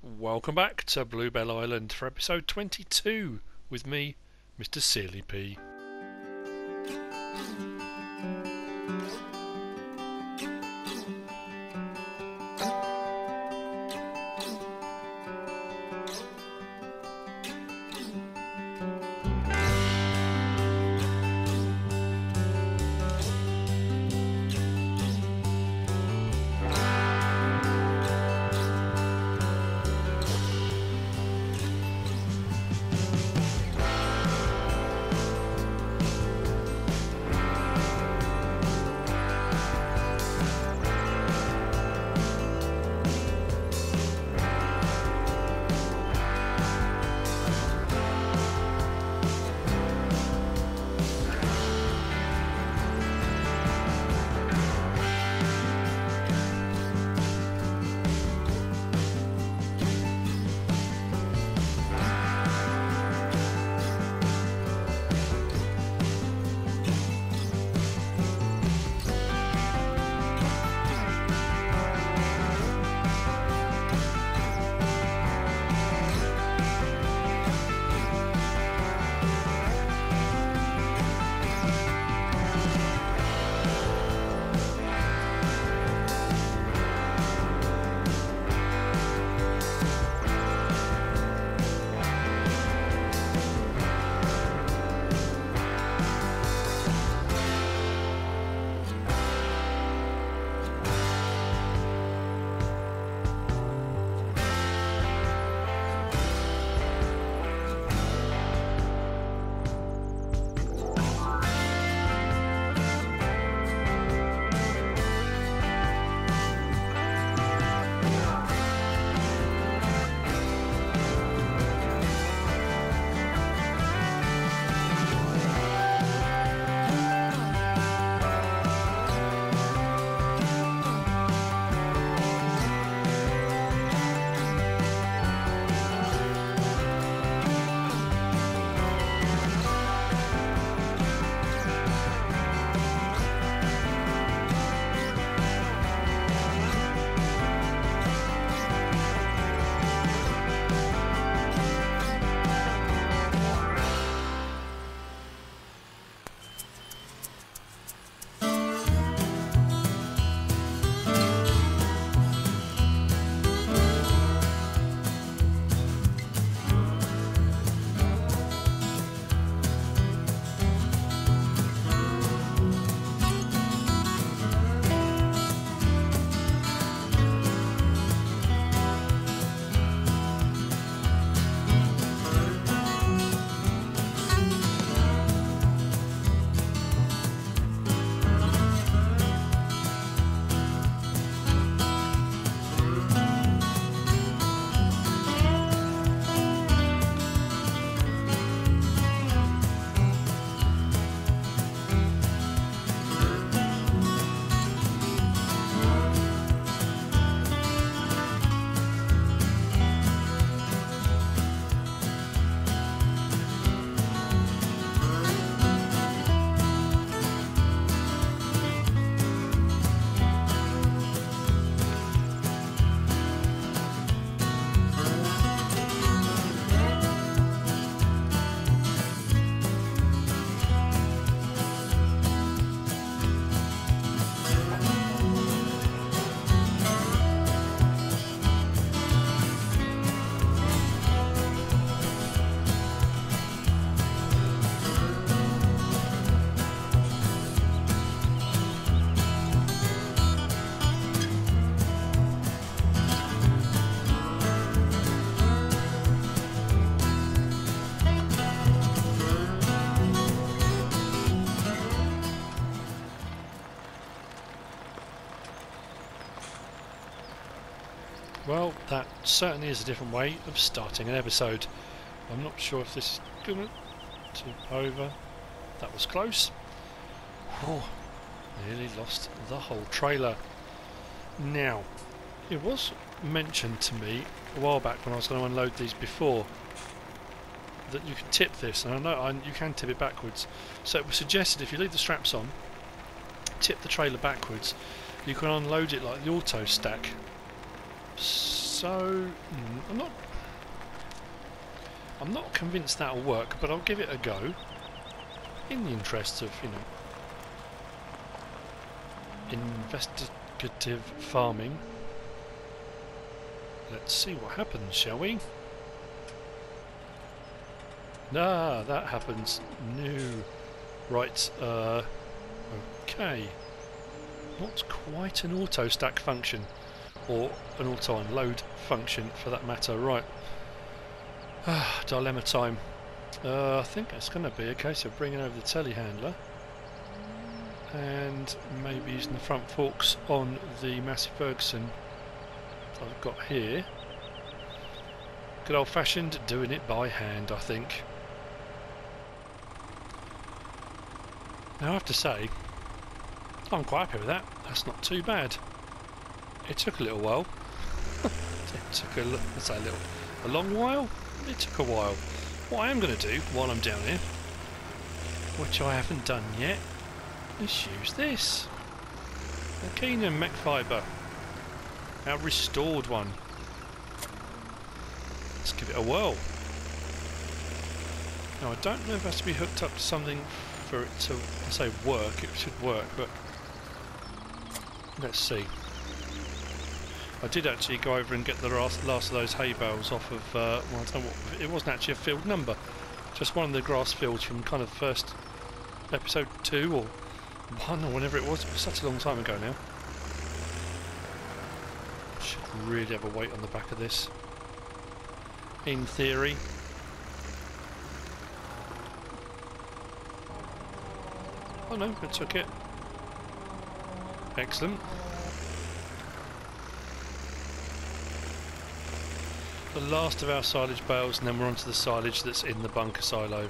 Welcome back to Bluebell Island for episode 22 with me, MrSealyp. Well, that certainly is a different way of starting an episode. I'm not sure if this is going to tip over. That was close. Oh, nearly lost the whole trailer. Now, it was mentioned to me a while back when I was going to unload these before that you can tip this, and I know you can tip it backwards. So it was suggested if you leave the straps on, tip the trailer backwards, you can unload it like the auto stack. So I'm not convinced that'll work, but I'll give it a go in the interests of, you know, investigative farming. Let's see what happens, shall we? Ah, that happens. No. Right, okay. Not quite an auto stack function, or an auto unload function for that matter. Right. Dilemma time. I think it's going to be a case of bringing over the telehandler and maybe using the front forks on the Massey Ferguson I've got here. Good old fashioned doing it by hand, I think. Now I have to say, I'm quite happy with that. That's not too bad. It took a little while. It took a long while. It took a while. What I am going to do while I'm down here, which I haven't done yet, is use this. The Keenan mech fibre. Our restored one. Let's give it a whirl. Now I don't know if it has to be hooked up to something for it to, I say work, it should work, but let's see. I did actually go over and get the last of those hay bales off of, well, I don't know what, it wasn't actually a field number, just one of the grass fields from kind of first episode 2 or 1 or whenever it was such a long time ago now. Should really have a weight on the back of this, in theory. Oh no, it took it. Excellent. The last of our silage bales, and then we're onto the silage that's in the bunker silo.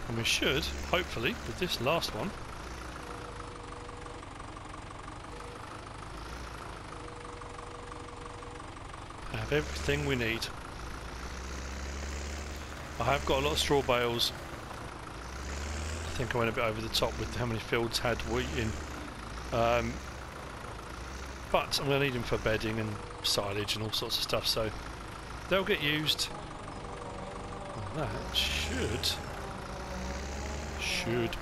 And we should, hopefully, with this last one, have everything we need. I have got a lot of straw bales. I think I went a bit over the top with how many fields had wheat in. But I'm going to need them for bedding and silage and all sorts of stuff, so they'll get used. And that should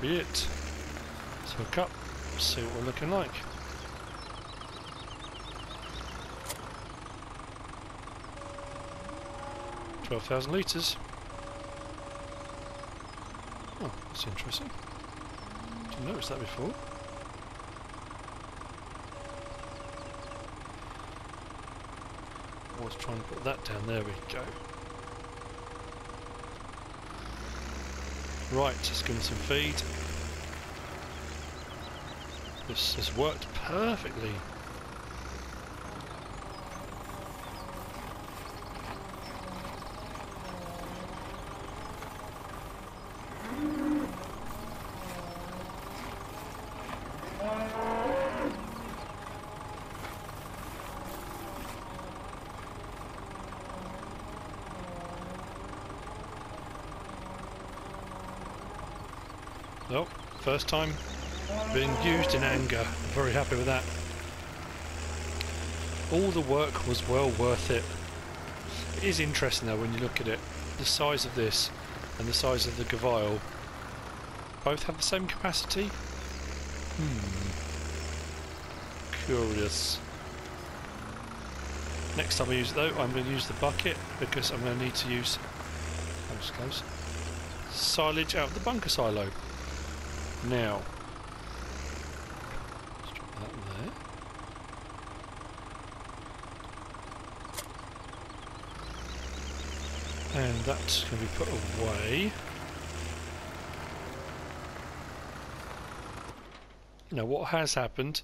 be it. Let's hook up, see what we're looking like. $12,000 litres. Oh, that's interesting. Didn't notice that before. I was trying to put that down. There we go. Right, just give them some feed. This has worked perfectly. Well, first time being used in anger. Very happy with that. All the work was well worth it. It is interesting though when you look at it. The size of this and the size of the Gavile both have the same capacity. Curious. Next time I use it though, I'm going to use the bucket because I'm going to need to use silage out of the bunker silo. Now, let's drop that there. And that's going to be put away. Now what has happened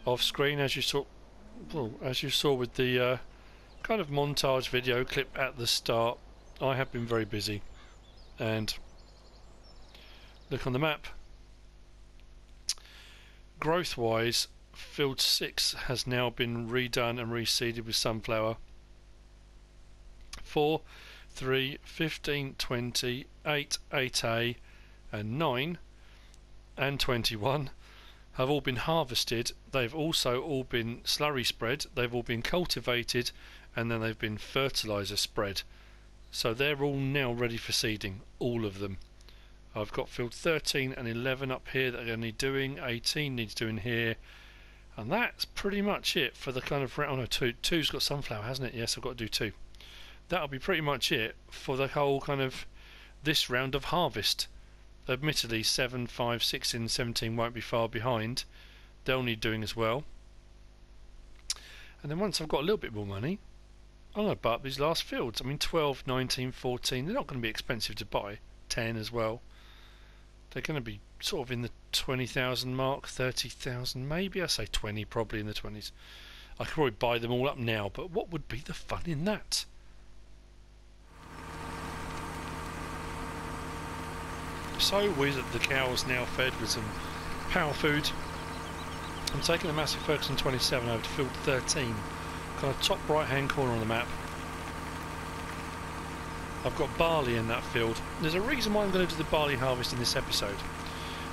off screen, as you saw, well, as you saw with the kind of montage video clip at the start, I have been very busy, and look on the map. Growth wise, field 6 has now been redone and reseeded with sunflower. 4, 3, 15, 20, 8, 8A and 9 and 21 have all been harvested. They've also all been slurry spread, they've all been cultivated, and then they've been fertiliser spread. So they're all now ready for seeding, all of them. I've got field 13 and 11 up here that I need doing, 18 needs doing here, and that's pretty much it for the kind of, oh no, 2's got sunflower, hasn't it? Yes, I've got to do 2. That'll be pretty much it for the whole kind of this round of harvest. Admittedly 7, 5, 6 and 17 won't be far behind. They'll need doing as well. And then once I've got a little bit more money, I'm going to buy up these last fields. I mean 12, 19, 14, they're not going to be expensive to buy. 10 as well. They're going to be sort of in the 20,000 mark, 30,000 maybe. I say 20, probably in the 20s. I could probably buy them all up now, but what would be the fun in that? So with the cows now fed with some power food, I'm taking the Massey Ferguson 27 over to field 13, kind of top right hand corner on the map. I've got barley in that field. There's a reason why I'm going to do the barley harvest in this episode,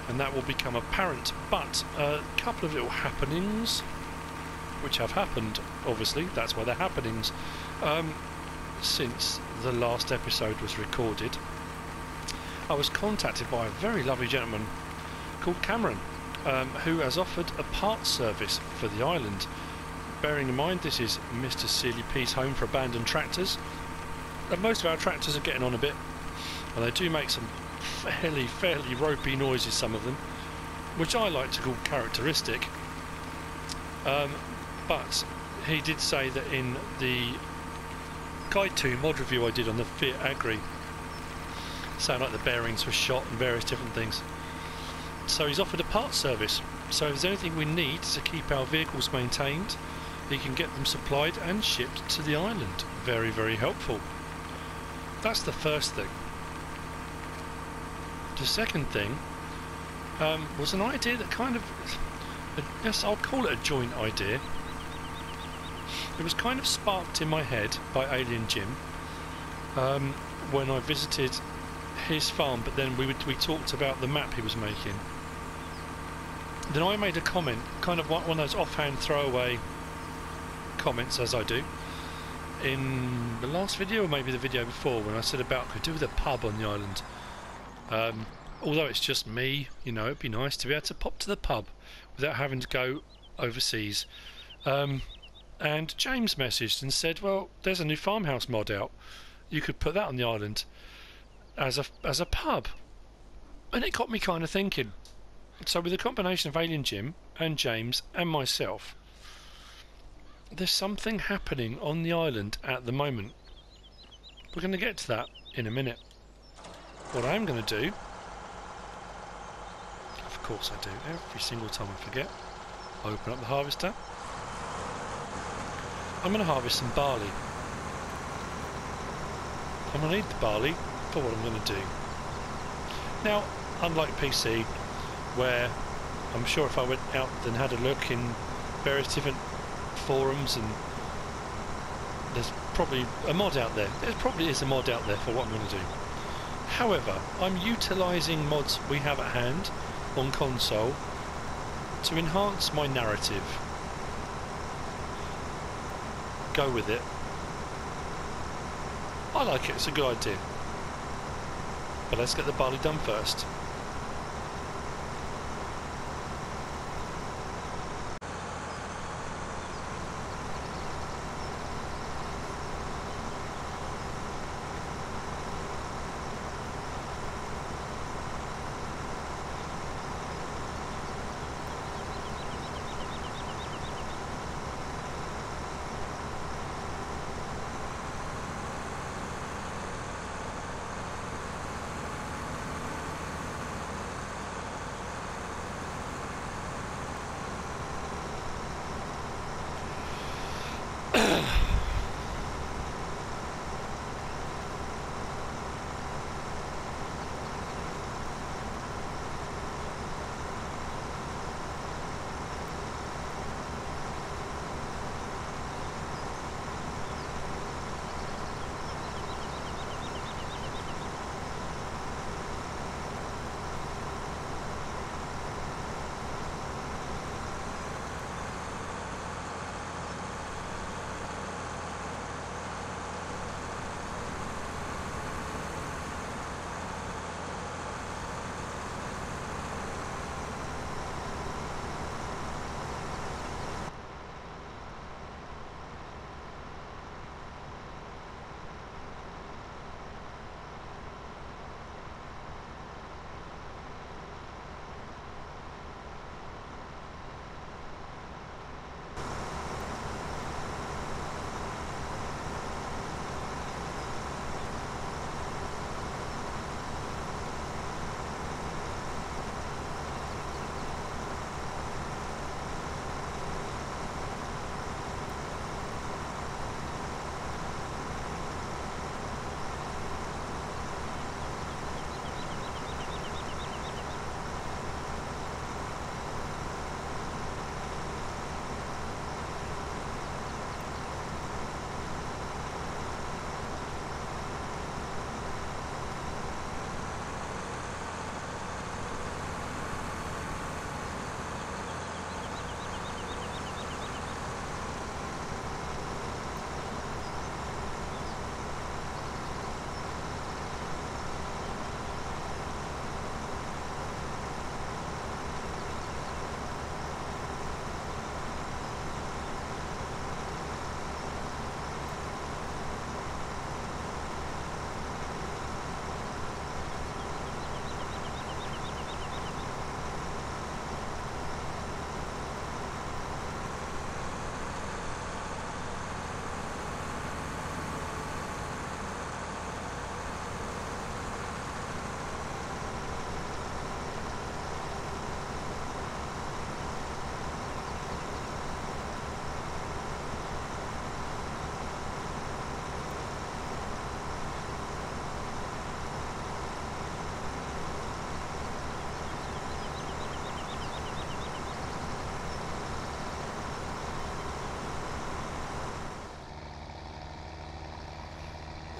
and that will become apparent, but a couple of little happenings which have happened, obviously, that's why they're happenings, since the last episode was recorded. I was contacted by a very lovely gentleman called Cameron, who has offered a parts service for the island. Bearing in mind this is MrSealyp's home for abandoned tractors, and most of our tractors are getting on a bit, and they do make some fairly ropey noises, some of them, which I like to call characteristic. But he did say that in the Guide to mod review I did on the Fiat Agri, sound like the bearings were shot and various different things. So he's offered a parts service, so if there's anything we need to keep our vehicles maintained, he can get them supplied and shipped to the island. Very, very helpful. That's the first thing. The second thing was an idea that kind of, yes, I'll call it a joint idea. It was kind of sparked in my head by Alien Jim when I visited his farm, but then we talked about the map he was making. Then I made a comment, kind of one of those offhand throwaway comments, as I do, in the last video or maybe the video before, when I said about could do with a pub on the island. Although it's just me, you know, it'd be nice to be able to pop to the pub without having to go overseas. And James messaged and said, well, there's a new Farmhouse mod out, you could put that on the island as a pub. And it got me kind of thinking. So with a combination of Alien Jim and James and myself, there's something happening on the island at the moment. We're going to get to that in a minute. What I'm going to do, of course I do, every single time I forget, open up the harvester. I'm going to harvest some barley. I'm going to need the barley for what I'm going to do. Now, unlike PC, where I'm sure if I went out and had a look in various different forums, and there's probably a mod out there. There probably is a mod out there for what I'm going to do. However, I'm utilising mods we have at hand on console to enhance my narrative. Go with it. I like it, it's a good idea. But let's get the barley done first.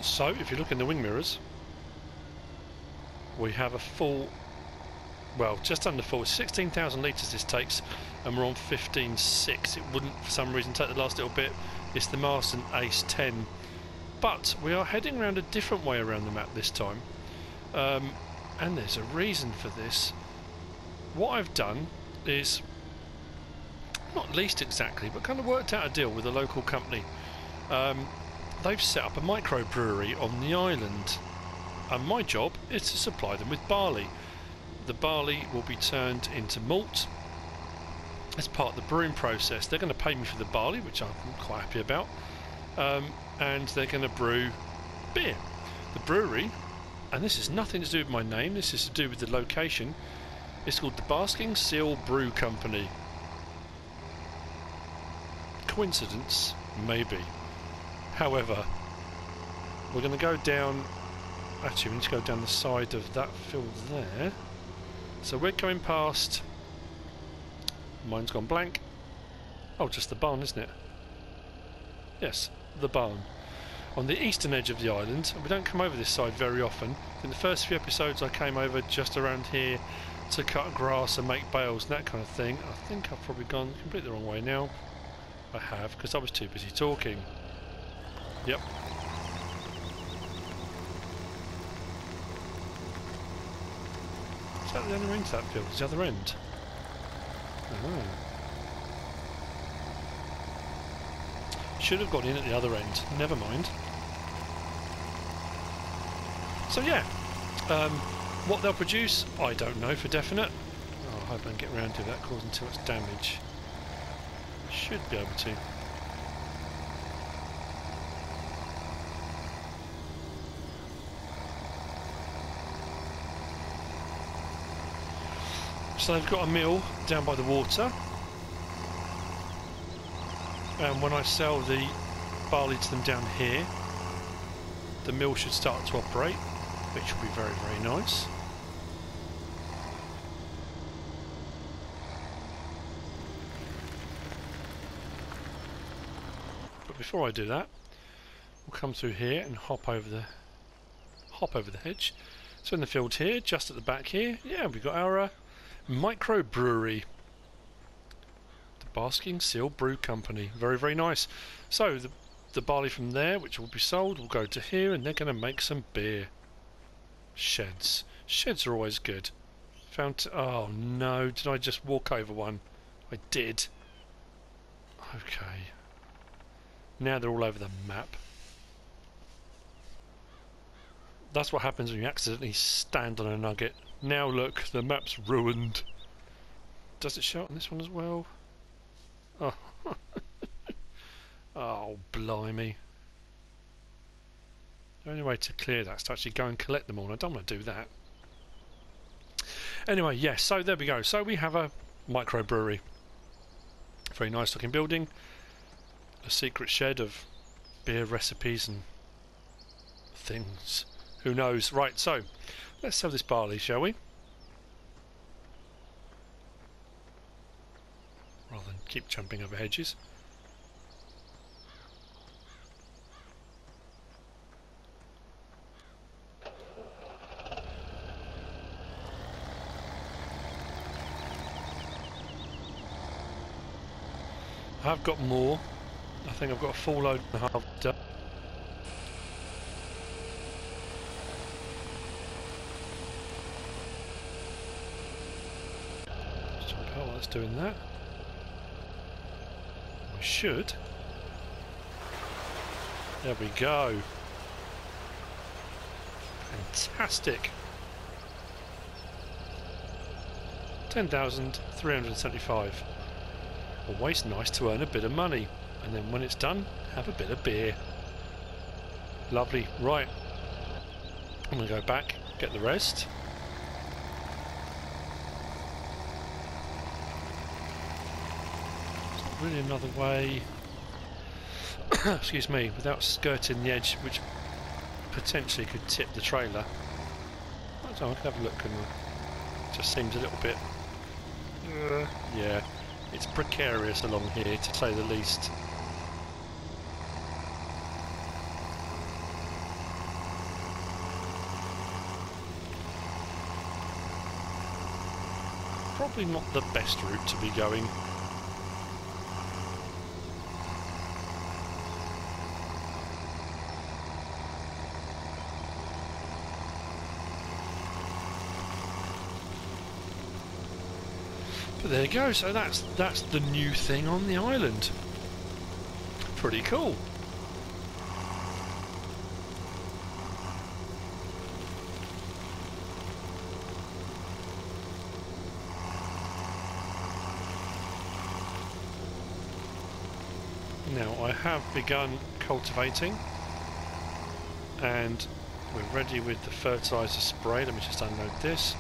So if you look in the wing mirrors, we have a full, well, just under full, 16,000 litres this takes, and we're on 15.6. It wouldn't for some reason take the last little bit. It's the Marston Ace 10, but we are heading around a different way around the map this time, and there's a reason for this. What I've done is, not least exactly, but kind of worked out a deal with a local company. They've set up a microbrewery on the island, and my job is to supply them with barley. The barley will be turned into malt as part of the brewing process. They're going to pay me for the barley, which I'm quite happy about, and they're going to brew beer. The brewery, and this is nothing to do with my name, this is to do with the location, it's called the Basking Seal Brew Company. Coincidence? Maybe. However, we're going to go down, actually we need to go down the side of that field there. So we're going past, mine's gone blank, oh, just the barn, isn't it? Yes, the barn. On the eastern edge of the island, and we don't come over this side very often. In the first few episodes I came over just around here to cut grass and make bales and that kind of thing. I think I've probably gone completely the wrong way now. I have, because I was too busy talking. Yep. Is that the other end to that field? Is the other end? Oh. Should have gone in at the other end. Never mind. So yeah, what they'll produce, I don't know for definite. Oh, I hope I can get around to that causing too much damage. Should be able to. So they've got a mill down by the water, and when I sell the barley to them down here, the mill should start to operate, which will be very, very nice. But before I do that, we'll come through here and hop over the hedge. So in the field here, just at the back here, yeah, we've got our microbrewery, the Basking Seal Brew Company. Very, very nice. So the barley from there, which will be sold, will go to here, and they're going to make some beer. Sheds. Sheds are always good. Oh no, did I just walk over one? I did. Okay. Now they're all over the map. That's what happens when you accidentally stand on a nugget. Now look, the map's ruined. Does it show on this one as well? Oh, oh blimey. The only way to clear that is to actually go and collect them all, and I don't want to do that. Anyway, yes, so there we go. So we have a microbrewery. Very nice looking building. A secret shed of beer recipes and things. Who knows? Right, so let's sell this barley, shall we? Rather than keep jumping over hedges. I've got more. I think I've got a full load and a half done. Oh, that's doing that. We should. There we go. Fantastic. 10,375. Always nice to earn a bit of money, and then when it's done, have a bit of beer. Lovely. Right, I'm going to go back, get the rest. There's not really another way, excuse me, without skirting the edge, which potentially could tip the trailer. I don't know, I can have a look, and it just seems a little bit, yeah. It's precarious along here, to say the least. probably not the best route to be going. But there you go, so that's the new thing on the island. Pretty cool. Now I have begun cultivating and we're ready with the fertiliser spray. Let me just unload this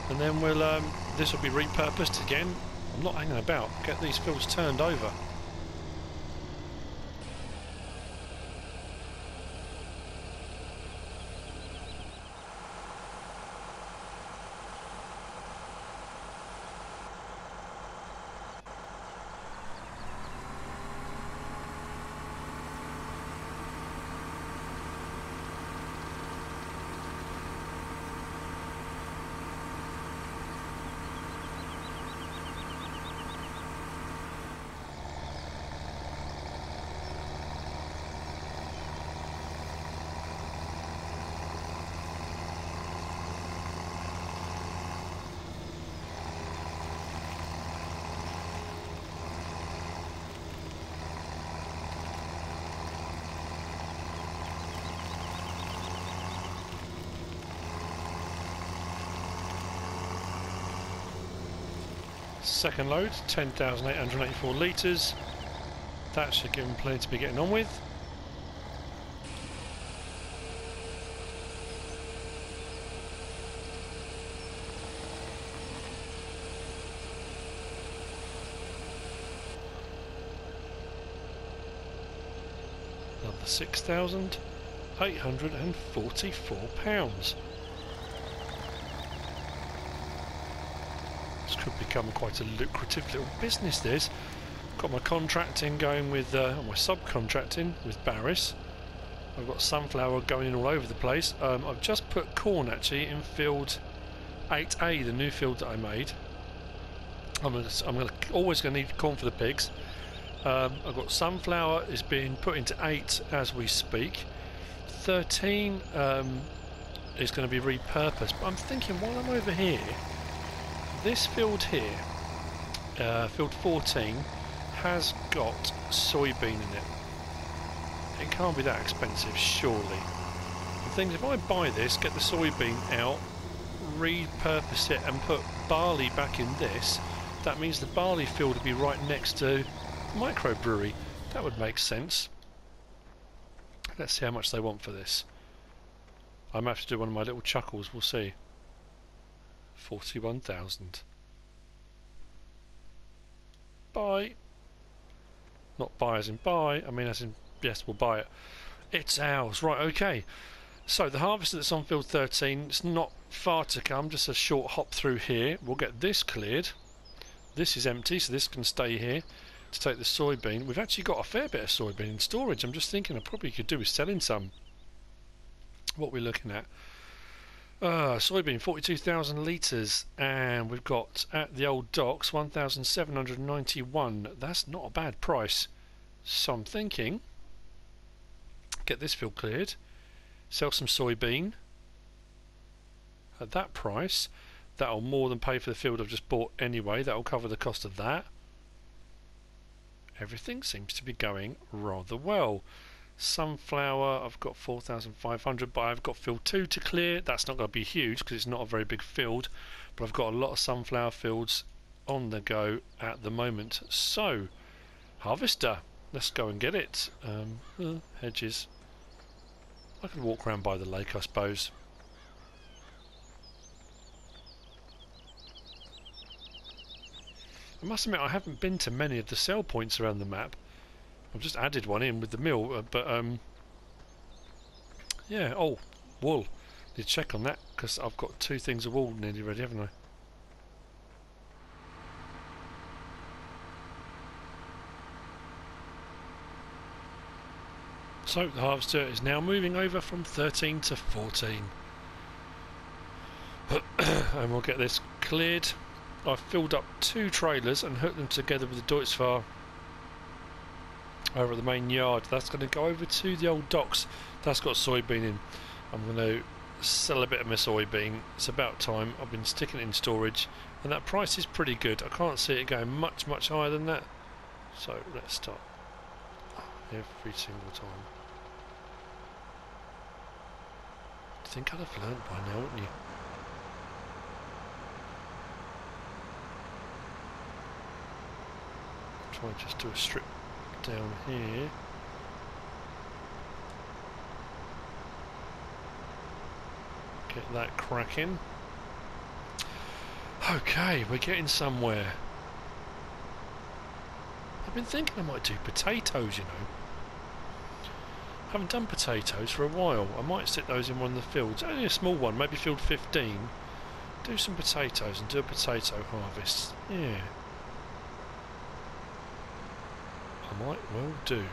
and then we'll this will be repurposed again. I'm not hanging about, get these fields turned over. Second load, 10,884 litres. That should give them plenty to be getting on with. Another £6,844. Could become quite a lucrative little business. This got my contracting going with my subcontracting with Barris. I've got sunflower going in all over the place. I've just put corn actually in field 8A, the new field that I made. I'm always going to need corn for the pigs. I've got sunflower is being put into 8 as we speak. 13 is going to be repurposed. But I'm thinking while I'm over here, this field here, field 14, has got soybean in it. It can't be that expensive, surely. I'm thinking if I buy this, get the soybean out, repurpose it and put barley back in this, that means the barley field would be right next to the microbrewery. That would make sense. Let's see how much they want for this. I might have to do one of my little chuckles, we'll see. 41,000. Buy. Not buy as in buy, I mean as in yes, we'll buy it. It's ours. Right, okay. So the harvester that's on field 13, it's not far to come, just a short hop through here. We'll get this cleared. This is empty, so this can stay here to take the soybean. We've actually got a fair bit of soybean in storage. I'm just thinking I probably could do with selling some. What we're looking at. Soybean 42,000 litres, and we've got at the old docks 1,791. That's not a bad price. So I'm thinking, get this field cleared, sell some soybean at that price. That'll more than pay for the field I've just bought anyway. That'll cover the cost of that. Everything seems to be going rather well. Sunflower, I've got 4,500, but I've got field 2 to clear. That's not going to be huge because it's not a very big field, but I've got a lot of sunflower fields on the go at the moment. So, harvester, let's go and get it. Hedges. I could walk around by the lake, I suppose. I must admit I haven't been to many of the sell points around the map. I've just added one in with the mill, yeah. Oh, wool. Need to check on that because I've got 2 things of wool nearly ready, haven't I? So the harvester is now moving over from 13 to 14, and we'll get this cleared I've filled up 2 trailers and hooked them together with the Deutz over at the main yard. That's going to go over to the old docks. That's got soybean in. I'm going to sell a bit of my soybean. It's about time. I've been sticking it in storage, and that price is pretty good. I can't see it going much higher than that. So let's start every single time. I think I'd have learned by now, wouldn't you? Try and just do a strip down here. Get that cracking. Okay, we're getting somewhere. I've been thinking I might do potatoes, you know. I haven't done potatoes for a while. I might stick those in one of the fields. Only a small one, maybe field 15. Do some potatoes and do a potato harvest. Yeah. I might well do.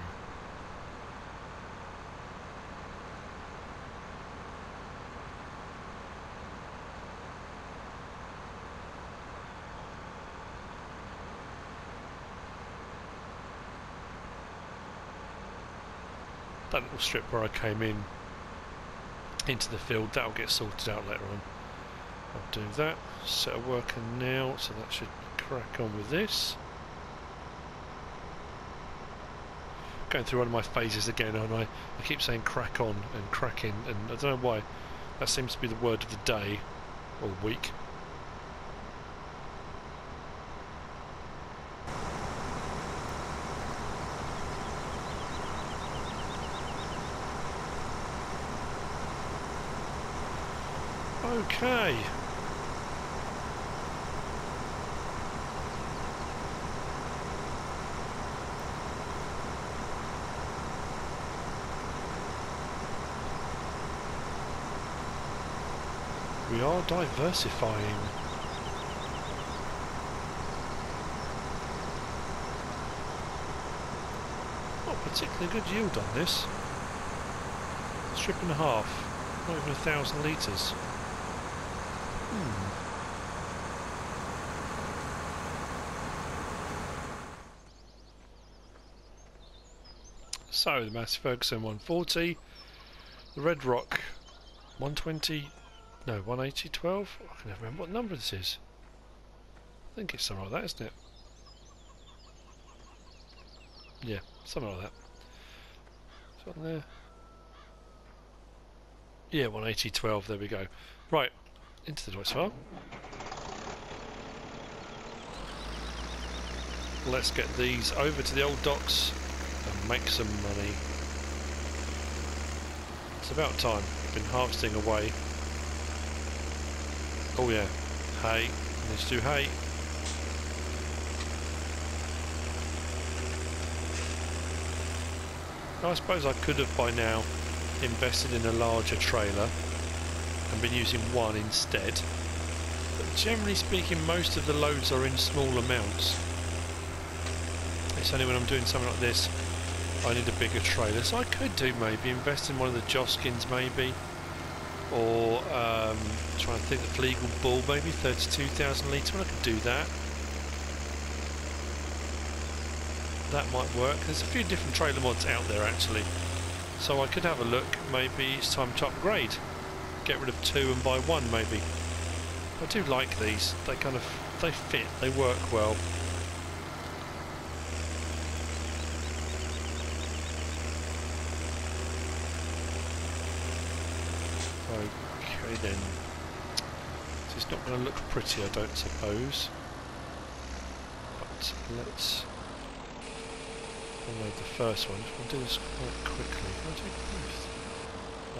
That little strip where I came in into the field, that'll get sorted out later on. I'll do that. Set a worker now, so that should crack on with this. Going through one of my phases again, and I keep saying crack on and cracking, and I don't know why. That seems to be the word of the day or week. Okay. We are diversifying. Not particularly good yield on this. Strip and a half. Not even 1,000 litres. So the Massey Ferguson 140, the Red Rock 120, no 180 12. I can never remember what number this is. I think it's something like that, isn't it? Yeah, something like that. Is that there? Yeah, 180 12. There we go. Right, into the Deutz farm. Let's get these over to the old docks and make some money. It's about time. Been harvesting away. Oh yeah, hay. Let's do hay. I suppose I could have by now invested in a larger trailer and been using one instead. But generally speaking, most of the loads are in small amounts. It's only when I'm doing something like this I need a bigger trailer, so I could do maybe invest in one of the Joskins maybe, or try and think the Legal Bull maybe, 32,000 litre, I could do that. That might work. There's a few different trailer mods out there actually, so I could have a look. Maybe it's time to upgrade, get rid of 2 and buy 1 maybe. I do like these, they fit, they work well. Okay then, so it's not going to look pretty I don't suppose, but let's unload the first one. We'll do this quite quickly. Can I take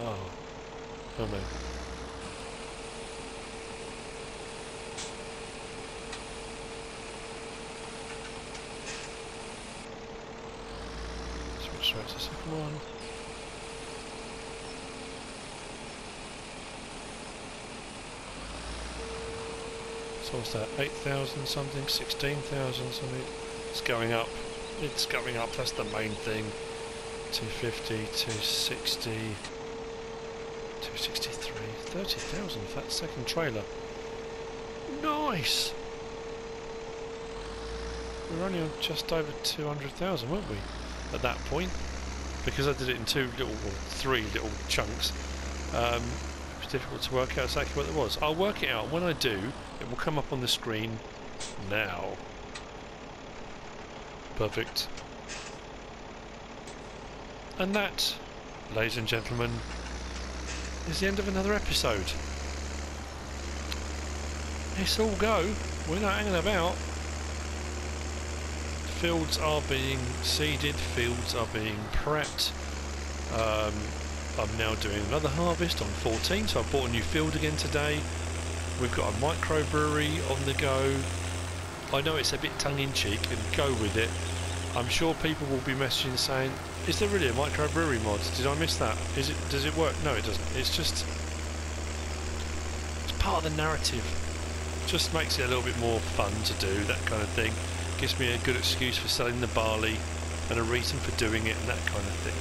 both? Oh no. Switch straight to the second one. So what's that, 8,000 something, 16,000 something? It's going up. It's going up, that's the main thing. 250, 260, 263, 30,000 for that second trailer. Nice! we were only on just over 200,000, weren't we, at that point? Because I did it in three little chunks. It was difficult to work out exactly what it was. I'll work it out. When I do, it will come up on the screen now. Perfect. And that, ladies and gentlemen, is the end of another episode. It's all go. We're not hanging about. Fields are being seeded, fields are being prepped. I'm now doing another harvest on 14, so I bought a new field again today. We've got a microbrewery on the go. I know it's a bit tongue-in-cheek, and go with it. I'm sure people will be messaging saying, is there really a microbrewery mod? Did I miss that? Does it work? No, it doesn't. It's just, it's part of the narrative. Just makes it a little bit more fun to do, that kind of thing. Gives me a good excuse for selling the barley and a reason for doing it and that kind of thing.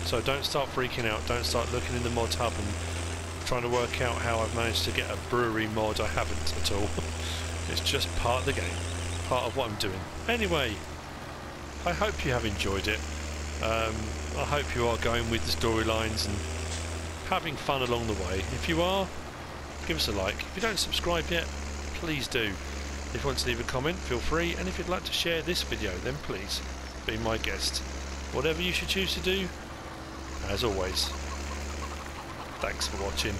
So don't start freaking out, don't start looking in the mod hub and trying to work out how I've managed to get a brewery mod. I haven't at all. It's just part of the game, part of what I'm doing. Anyway, I hope you have enjoyed it. I hope you are going with the storylines and having fun along the way. If you are, give us a like. If you don't subscribe yet, please do. If you want to leave a comment, feel free, and if you'd like to share this video, then please be my guest. Whatever you should choose to do, as always, thanks for watching.